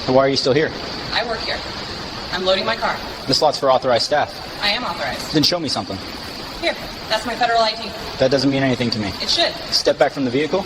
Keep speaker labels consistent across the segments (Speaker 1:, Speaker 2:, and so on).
Speaker 1: Why are you still here?
Speaker 2: I work here. I'm loading my car.
Speaker 1: This lot's for authorized staff.
Speaker 2: I am authorized.
Speaker 1: Then show me something.
Speaker 2: Here, that's my federal ID.
Speaker 1: That doesn't mean anything to me.
Speaker 2: It should.
Speaker 1: Step back from the vehicle.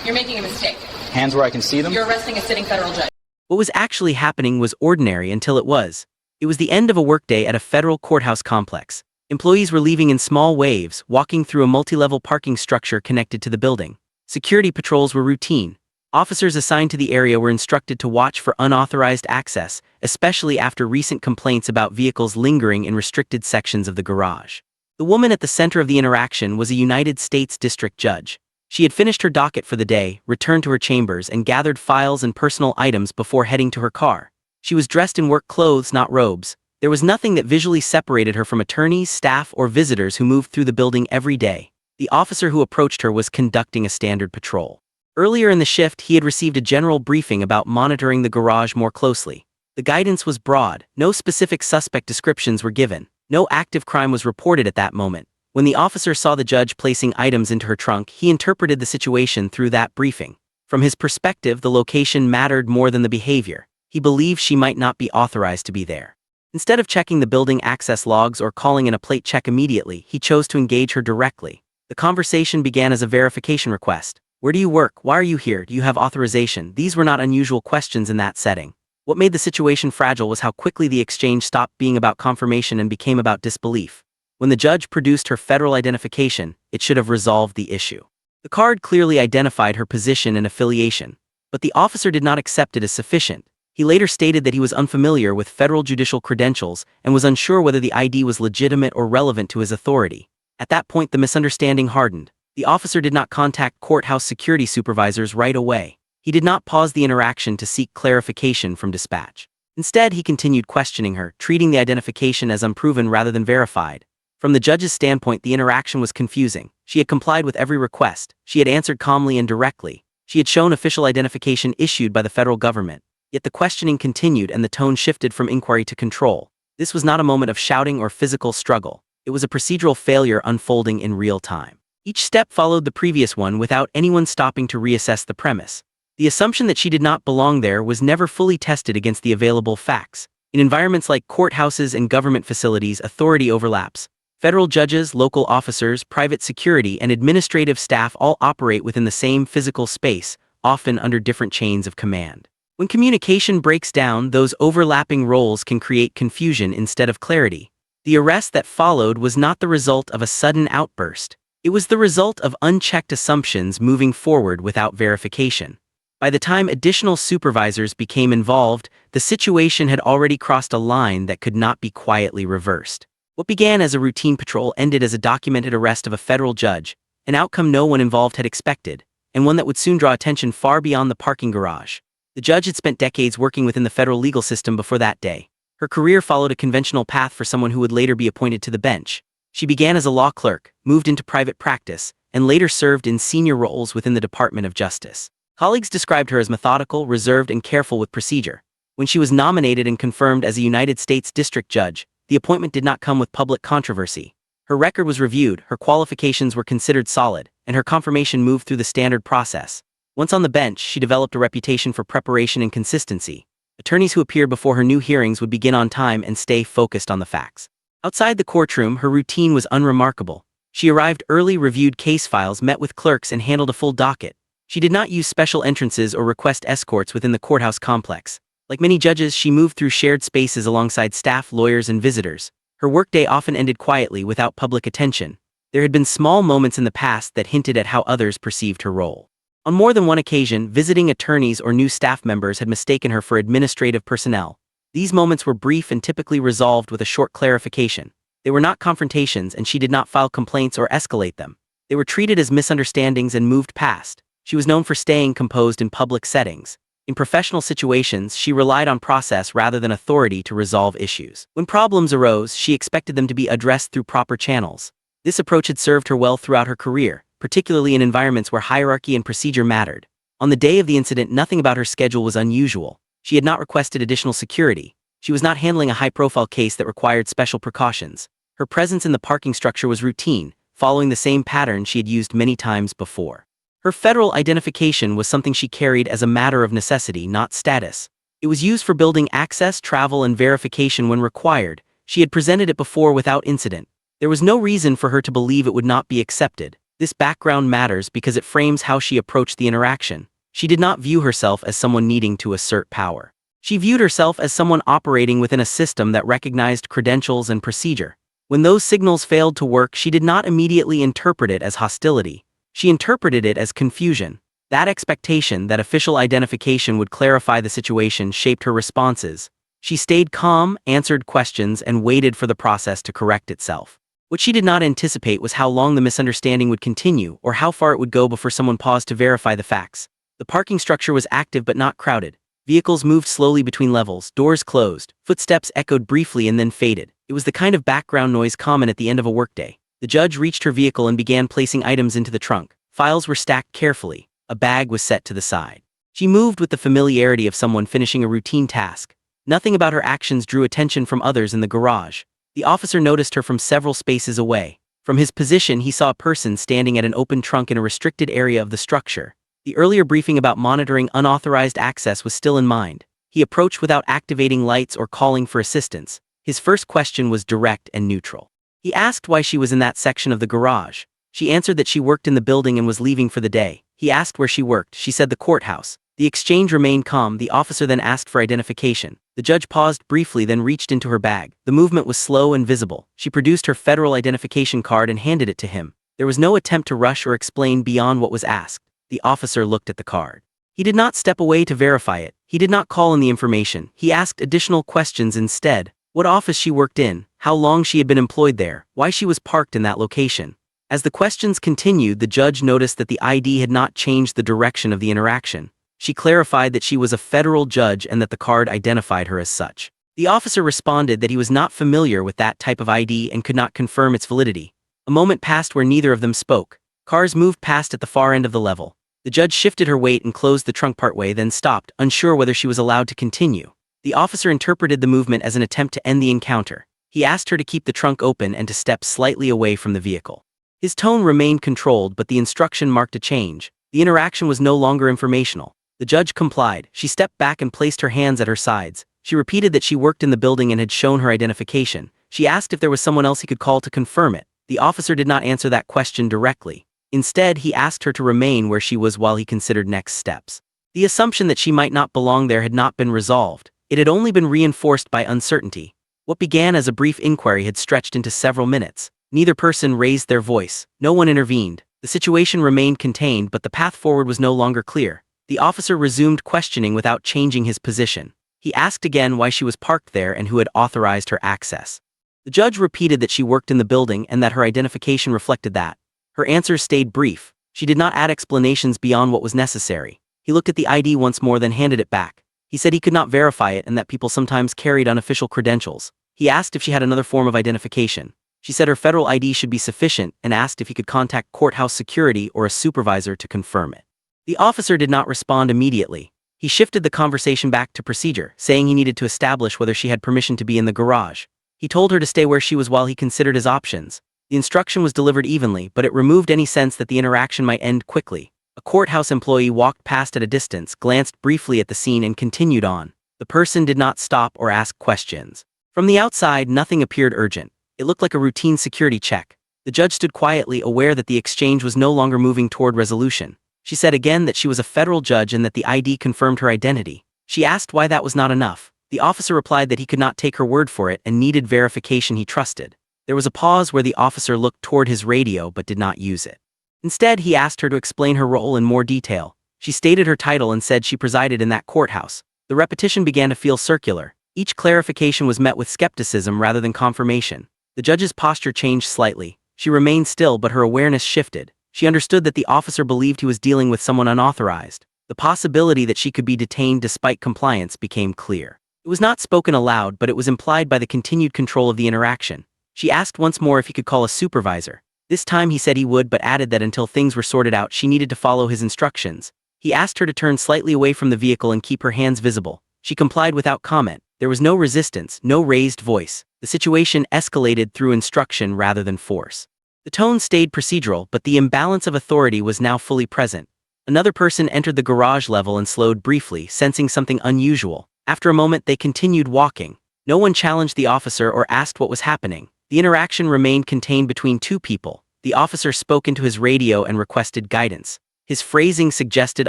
Speaker 2: You're making a mistake.
Speaker 1: Hands where I can see them.
Speaker 2: You're arresting a sitting federal judge.
Speaker 3: What was actually happening was ordinary until it was. It was the end of a workday at a federal courthouse complex. Employees were leaving in small waves, walking through a multi-level parking structure connected to the building. Security patrols were routine. Officers assigned to the area were instructed to watch for unauthorized access, especially after recent complaints about vehicles lingering in restricted sections of the garage. The woman at the center of the interaction was a United States District Judge. She had finished her docket for the day, returned to her chambers, and gathered files and personal items before heading to her car. She was dressed in work clothes, not robes. There was nothing that visually separated her from attorneys, staff, or visitors who moved through the building every day. The officer who approached her was conducting a standard patrol. Earlier in the shift, he had received a general briefing about monitoring the garage more closely. The guidance was broad, no specific suspect descriptions were given, no active crime was reported at that moment. When the officer saw the judge placing items into her trunk, he interpreted the situation through that briefing. From his perspective, the location mattered more than the behavior. He believed she might not be authorized to be there. Instead of checking the building access logs or calling in a plate check immediately, he chose to engage her directly. The conversation began as a verification request. Where do you work? Why are you here? Do you have authorization? These were not unusual questions in that setting. What made the situation fragile was how quickly the exchange stopped being about confirmation and became about disbelief. When the judge produced her federal identification, it should have resolved the issue. The card clearly identified her position and affiliation, but the officer did not accept it as sufficient. He later stated that he was unfamiliar with federal judicial credentials and was unsure whether the ID was legitimate or relevant to his authority. At that point, the misunderstanding hardened. The officer did not contact courthouse security supervisors right away. He did not pause the interaction to seek clarification from dispatch. Instead, he continued questioning her, treating the identification as unproven rather than verified. From the judge's standpoint, the interaction was confusing. She had complied with every request. She had answered calmly and directly. She had shown official identification issued by the federal government. Yet the questioning continued and the tone shifted from inquiry to control. This was not a moment of shouting or physical struggle. It was a procedural failure unfolding in real time. Each step followed the previous one without anyone stopping to reassess the premise. The assumption that she did not belong there was never fully tested against the available facts. In environments like courthouses and government facilities, authority overlaps. Federal judges, local officers, private security, and administrative staff all operate within the same physical space, often under different chains of command. When communication breaks down, those overlapping roles can create confusion instead of clarity. The arrest that followed was not the result of a sudden outburst. It was the result of unchecked assumptions moving forward without verification. By the time additional supervisors became involved, the situation had already crossed a line that could not be quietly reversed. What began as a routine patrol ended as a documented arrest of a federal judge, an outcome no one involved had expected, and one that would soon draw attention far beyond the parking garage. The judge had spent decades working within the federal legal system before that day. Her career followed a conventional path for someone who would later be appointed to the bench. She began as a law clerk, moved into private practice, and later served in senior roles within the Department of Justice. Colleagues described her as methodical, reserved, and careful with procedure. When she was nominated and confirmed as a United States District Judge, the appointment did not come with public controversy. Her record was reviewed, her qualifications were considered solid, and her confirmation moved through the standard process. Once on the bench, she developed a reputation for preparation and consistency. Attorneys who appeared before her new hearings would begin on time and stay focused on the facts. Outside the courtroom, her routine was unremarkable. She arrived early, reviewed case files, met with clerks, and handled a full docket. She did not use special entrances or request escorts within the courthouse complex. Like many judges, she moved through shared spaces alongside staff, lawyers, and visitors. Her workday often ended quietly without public attention. There had been small moments in the past that hinted at how others perceived her role. On more than one occasion, visiting attorneys or new staff members had mistaken her for administrative personnel. These moments were brief and typically resolved with a short clarification. They were not confrontations, and she did not file complaints or escalate them. They were treated as misunderstandings and moved past. She was known for staying composed in public settings. In professional situations, she relied on process rather than authority to resolve issues. When problems arose, she expected them to be addressed through proper channels. This approach had served her well throughout her career, particularly in environments where hierarchy and procedure mattered. On the day of the incident, nothing about her schedule was unusual. She had not requested additional security. She was not handling a high-profile case that required special precautions. Her presence in the parking structure was routine, following the same pattern she had used many times before. Her federal identification was something she carried as a matter of necessity, not status. It It was used for building access, travel, and verification when required. She had presented it before without incident. There was no reason for her to believe it would not be accepted. This background matters because it frames how she approached the interaction. She did not view herself as someone needing to assert power. She viewed herself as someone operating within a system that recognized credentials and procedure. When those signals failed to work, she did not immediately interpret it as hostility. She interpreted it as confusion. That expectation that official identification would clarify the situation shaped her responses. She stayed calm, answered questions, and waited for the process to correct itself. What she did not anticipate was how long the misunderstanding would continue or how far it would go before someone paused to verify the facts. The parking structure was active but not crowded. Vehicles moved slowly between levels, doors closed, footsteps echoed briefly and then faded. It was the kind of background noise common at the end of a workday. The judge reached her vehicle and began placing items into the trunk. Files were stacked carefully. A bag was set to the side. She moved with the familiarity of someone finishing a routine task. Nothing about her actions drew attention from others in the garage. The officer noticed her from several spaces away. From his position, he saw a person standing at an open trunk in a restricted area of the structure. The earlier briefing about monitoring unauthorized access was still in mind. He approached without activating lights or calling for assistance. His first question was direct and neutral. He asked why she was in that section of the garage. She answered that she worked in the building and was leaving for the day. He asked where she worked. She said the courthouse. The exchange remained calm. The officer then asked for identification. The judge paused briefly, then reached into her bag. The movement was slow and visible. She produced her federal identification card and handed it to him. There was no attempt to rush or explain beyond what was asked. The officer looked at the card. He did not step away to verify it. He did not call in the information. He asked additional questions instead. What office she worked in, how long she had been employed there, why she was parked in that location. As the questions continued, the judge noticed that the ID had not changed the direction of the interaction. She clarified that she was a federal judge and that the card identified her as such. The officer responded that he was not familiar with that type of ID and could not confirm its validity. A moment passed where neither of them spoke. Cars moved past at the far end of the level. The judge shifted her weight and closed the trunk partway, then stopped, unsure whether she was allowed to continue. The officer interpreted the movement as an attempt to end the encounter. He asked her to keep the trunk open and to step slightly away from the vehicle. His tone remained controlled, but the instruction marked a change. The interaction was no longer informational. The judge complied. She stepped back and placed her hands at her sides. She repeated that she worked in the building and had shown her identification. She asked if there was someone else he could call to confirm it. The officer did not answer that question directly. Instead, he asked her to remain where she was while he considered next steps. The assumption that she might not belong there had not been resolved. It had only been reinforced by uncertainty. What began as a brief inquiry had stretched into several minutes. Neither person raised their voice. No one intervened. The situation remained contained, but the path forward was no longer clear. The officer resumed questioning without changing his position. He asked again why she was parked there and who had authorized her access. The judge repeated that she worked in the building and that her identification reflected that. Her answers stayed brief. She did not add explanations beyond what was necessary. He looked at the ID once more, then handed it back. He said he could not verify it and that people sometimes carried unofficial credentials. He asked if she had another form of identification. She said her federal ID should be sufficient and asked if he could contact courthouse security or a supervisor to confirm it. The officer did not respond immediately. He shifted the conversation back to procedure, saying he needed to establish whether she had permission to be in the garage. He told her to stay where she was while he considered his options. The instruction was delivered evenly, but it removed any sense that the interaction might end quickly. A courthouse employee walked past at a distance, glanced briefly at the scene, and continued on. The person did not stop or ask questions. From the outside, nothing appeared urgent. It looked like a routine security check. The judge stood quietly, aware that the exchange was no longer moving toward resolution. She said again that she was a federal judge and that the ID confirmed her identity. She asked why that was not enough. The officer replied that he could not take her word for it and needed verification he trusted. There was a pause where the officer looked toward his radio but did not use it. Instead, he asked her to explain her role in more detail. She stated her title and said she presided in that courthouse. The repetition began to feel circular. Each clarification was met with skepticism rather than confirmation. The judge's posture changed slightly. She remained still, but her awareness shifted. She understood that the officer believed he was dealing with someone unauthorized. The possibility that she could be detained despite compliance became clear. It was not spoken aloud, but it was implied by the continued control of the interaction. She asked once more if he could call a supervisor. This time he said he would, but added that until things were sorted out, she needed to follow his instructions. He asked her to turn slightly away from the vehicle and keep her hands visible. She complied without comment. There was no resistance, no raised voice. The situation escalated through instruction rather than force. The tone stayed procedural, but the imbalance of authority was now fully present. Another person entered the garage level and slowed briefly, sensing something unusual. After a moment, they continued walking. No one challenged the officer or asked what was happening. The interaction remained contained between two people. The officer spoke into his radio and requested guidance. His phrasing suggested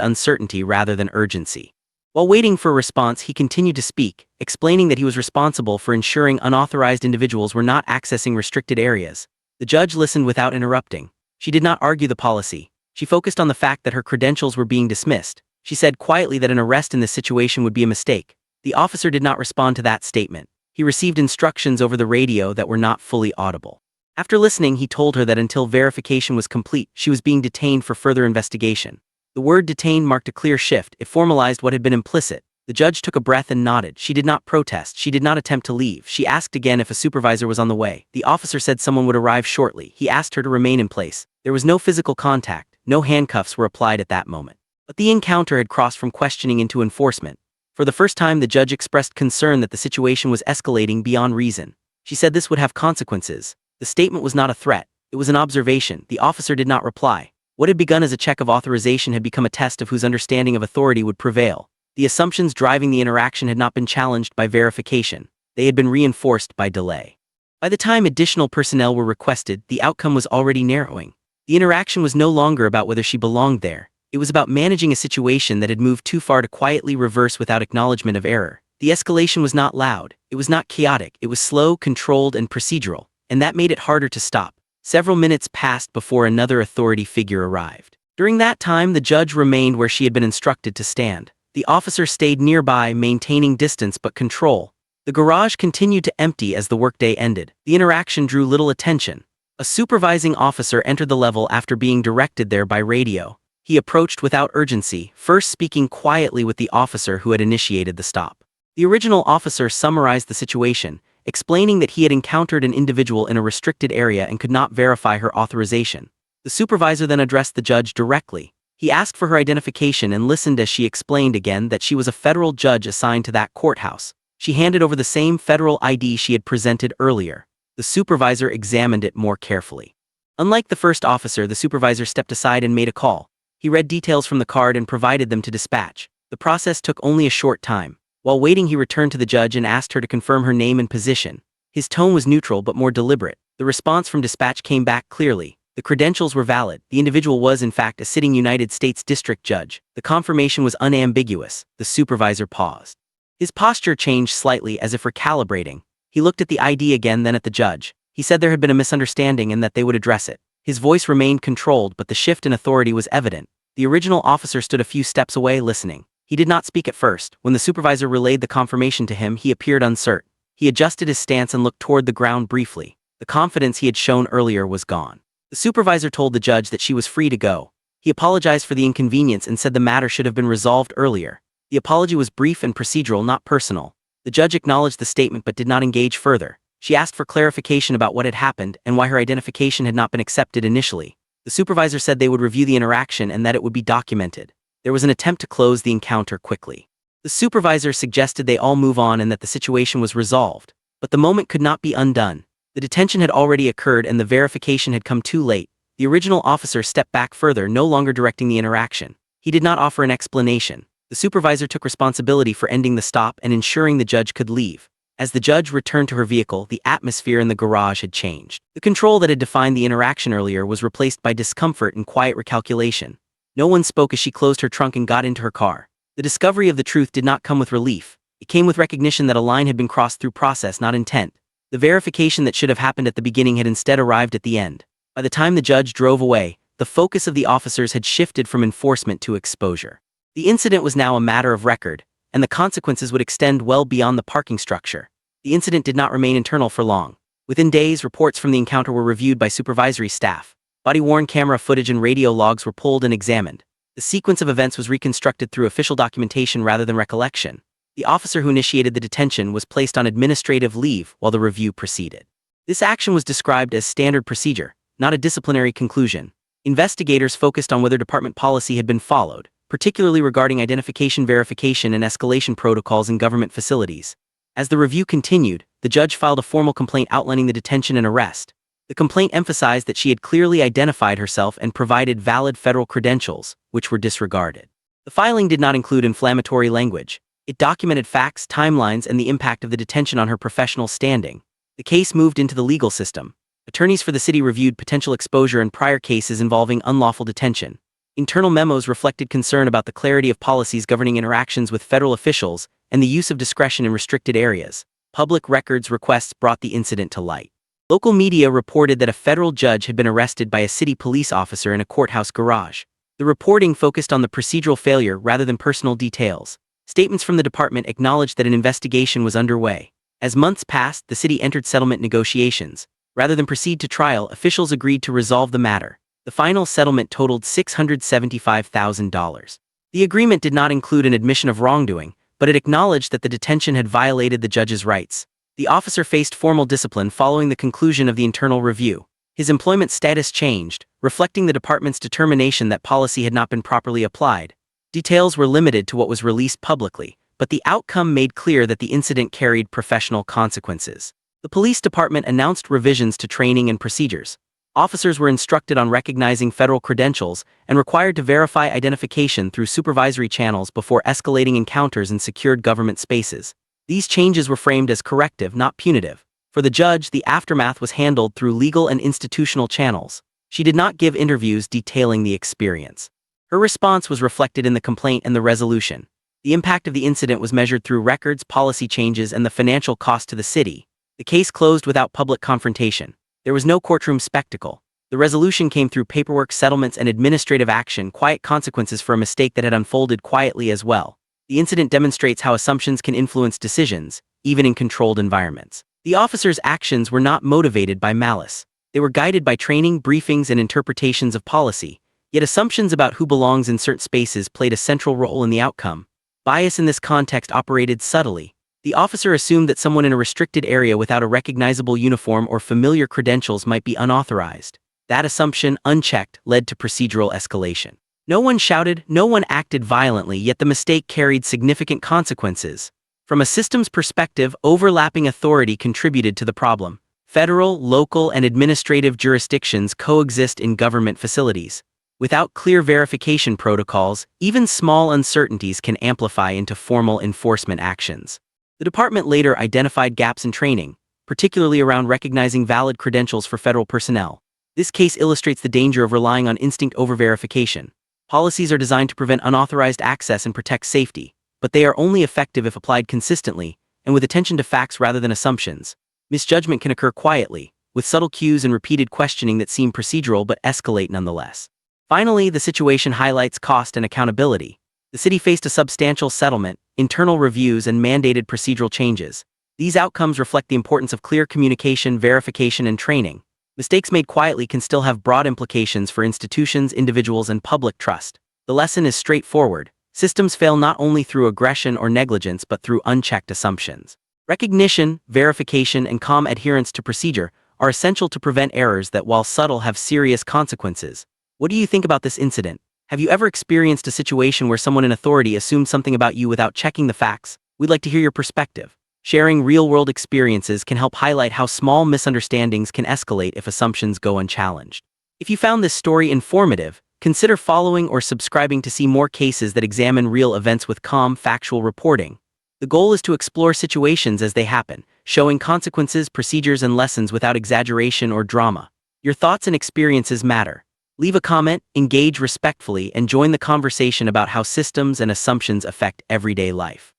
Speaker 3: uncertainty rather than urgency. While waiting for a response, he continued to speak, explaining that he was responsible for ensuring unauthorized individuals were not accessing restricted areas. The judge listened without interrupting. She did not argue the policy. She focused on the fact that her credentials were being dismissed. She said quietly that an arrest in this situation would be a mistake. The officer did not respond to that statement. He received instructions over the radio that were not fully audible. After listening, he told her that until verification was complete, she was being detained for further investigation. The word detained marked a clear shift. It formalized what had been implicit. The judge took a breath and nodded. She did not protest. She did not attempt to leave. She asked again if a supervisor was on the way. The officer said someone would arrive shortly. He asked her to remain in place. There was no physical contact. No handcuffs were applied at that moment. But the encounter had crossed from questioning into enforcement. For the first time, the judge expressed concern that the situation was escalating beyond reason. She said this would have consequences. The statement was not a threat. It was an observation. The officer did not reply. What had begun as a check of authorization had become a test of whose understanding of authority would prevail. The assumptions driving the interaction had not been challenged by verification. They had been reinforced by delay. By the time additional personnel were requested, the outcome was already narrowing. The interaction was no longer about whether she belonged there. It was about managing a situation that had moved too far to quietly reverse without acknowledgement of error. The escalation was not loud. It was not chaotic. It was slow, controlled, and procedural, and that made it harder to stop. Several minutes passed before another authority figure arrived. During that time, the judge remained where she had been instructed to stand. The officer stayed nearby, maintaining distance but control. The garage continued to empty as the workday ended. The interaction drew little attention. A supervising officer entered the level after being directed there by radio. He approached without urgency, first speaking quietly with the officer who had initiated the stop. The original officer summarized the situation, explaining that he had encountered an individual in a restricted area and could not verify her authorization. The supervisor then addressed the judge directly. He asked for her identification and listened as she explained again that she was a federal judge assigned to that courthouse. She handed over the same federal ID she had presented earlier. The supervisor examined it more carefully. Unlike the first officer, the supervisor stepped aside and made a call. He read details from the card and provided them to dispatch. The process took only a short time. While waiting, he returned to the judge and asked her to confirm her name and position. His tone was neutral but more deliberate. The response from dispatch came back clearly. The credentials were valid. The individual was in fact a sitting United States District Judge. The confirmation was unambiguous. The supervisor paused. His posture changed slightly as if recalibrating. He looked at the ID again, then at the judge. He said there had been a misunderstanding and that they would address it. His voice remained controlled, but the shift in authority was evident. The original officer stood a few steps away, listening. He did not speak at first. When the supervisor relayed the confirmation to him, he appeared uncertain. He adjusted his stance and looked toward the ground briefly. The confidence he had shown earlier was gone. The supervisor told the judge that she was free to go. He apologized for the inconvenience and said the matter should have been resolved earlier. The apology was brief and procedural, not personal. The judge acknowledged the statement but did not engage further. She asked for clarification about what had happened and why her identification had not been accepted initially. The supervisor said they would review the interaction and that it would be documented. There was an attempt to close the encounter quickly. The supervisor suggested they all move on and that the situation was resolved. But the moment could not be undone. The detention had already occurred and the verification had come too late. The original officer stepped back further, no longer directing the interaction. He did not offer an explanation. The supervisor took responsibility for ending the stop and ensuring the judge could leave. As the judge returned to her vehicle, the atmosphere in the garage had changed. The control that had defined the interaction earlier was replaced by discomfort and quiet recalculation. No one spoke as she closed her trunk and got into her car. The discovery of the truth did not come with relief. It came with recognition that a line had been crossed through process, not intent. The verification that should have happened at the beginning had instead arrived at the end. By the time the judge drove away, the focus of the officers had shifted from enforcement to exposure. The incident was now a matter of record, and the consequences would extend well beyond the parking structure. The incident did not remain internal for long. Within days, reports from the encounter were reviewed by supervisory staff. Body-worn camera footage and radio logs were pulled and examined. The sequence of events was reconstructed through official documentation rather than recollection. The officer who initiated the detention was placed on administrative leave while the review proceeded. This action was described as standard procedure, not a disciplinary conclusion. Investigators focused on whether department policy had been followed, particularly regarding identification verification and escalation protocols in government facilities. As the review continued, the judge filed a formal complaint outlining the detention and arrest. The complaint emphasized that she had clearly identified herself and provided valid federal credentials, which were disregarded. The filing did not include inflammatory language. It documented facts, timelines, and the impact of the detention on her professional standing. The case moved into the legal system. Attorneys for the city reviewed potential exposure in prior cases involving unlawful detention. Internal memos reflected concern about the clarity of policies governing interactions with federal officials and the use of discretion in restricted areas. Public records requests brought the incident to light. Local media reported that a federal judge had been arrested by a city police officer in a courthouse garage. The reporting focused on the procedural failure rather than personal details. Statements from the department acknowledged that an investigation was underway. As months passed, the city entered settlement negotiations. Rather than proceed to trial, officials agreed to resolve the matter. The final settlement totaled $675,000. The agreement did not include an admission of wrongdoing, but it acknowledged that the detention had violated the judge's rights. The officer faced formal discipline following the conclusion of the internal review. His employment status changed, reflecting the department's determination that policy had not been properly applied. Details were limited to what was released publicly, but the outcome made clear that the incident carried professional consequences. The police department announced revisions to training and procedures. Officers were instructed on recognizing federal credentials and required to verify identification through supervisory channels before escalating encounters in secured government spaces. These changes were framed as corrective, not punitive. For the judge, the aftermath was handled through legal and institutional channels. She did not give interviews detailing the experience. Her response was reflected in the complaint and the resolution. The impact of the incident was measured through records, policy changes, and the financial cost to the city. The case closed without public confrontation. There was no courtroom spectacle. The resolution came through paperwork, settlements, and administrative action, quiet consequences for a mistake that had unfolded quietly as well. The incident demonstrates how assumptions can influence decisions, even in controlled environments. The officers' actions were not motivated by malice. They were guided by training, briefings, and interpretations of policy. Yet assumptions about who belongs in certain spaces played a central role in the outcome. Bias in this context operated subtly. The officer assumed that someone in a restricted area without a recognizable uniform or familiar credentials might be unauthorized. That assumption, unchecked, led to procedural escalation. No one shouted, no one acted violently, yet the mistake carried significant consequences. From a systems perspective, overlapping authority contributed to the problem. Federal, local, and administrative jurisdictions coexist in government facilities. Without clear verification protocols, even small uncertainties can amplify into formal enforcement actions. The department later identified gaps in training, particularly around recognizing valid credentials for federal personnel. This case illustrates the danger of relying on instinct over verification. Policies are designed to prevent unauthorized access and protect safety, but they are only effective if applied consistently and with attention to facts rather than assumptions. Misjudgment can occur quietly, with subtle cues and repeated questioning that seem procedural but escalate nonetheless. Finally, the situation highlights cost and accountability. The city faced a substantial settlement, internal reviews, and mandated procedural changes. These outcomes reflect the importance of clear communication, verification, and training. Mistakes made quietly can still have broad implications for institutions, individuals, and public trust. The lesson is straightforward. Systems fail not only through aggression or negligence but through unchecked assumptions. Recognition, verification, and calm adherence to procedure are essential to prevent errors that, while subtle, have serious consequences. What do you think about this incident? Have you ever experienced a situation where someone in authority assumed something about you without checking the facts? We'd like to hear your perspective. Sharing real-world experiences can help highlight how small misunderstandings can escalate if assumptions go unchallenged. If you found this story informative, consider following or subscribing to see more cases that examine real events with calm, factual reporting. The goal is to explore situations as they happen, showing consequences, procedures, and lessons without exaggeration or drama. Your thoughts and experiences matter. Leave a comment, engage respectfully, and join the conversation about how systems and assumptions affect everyday life.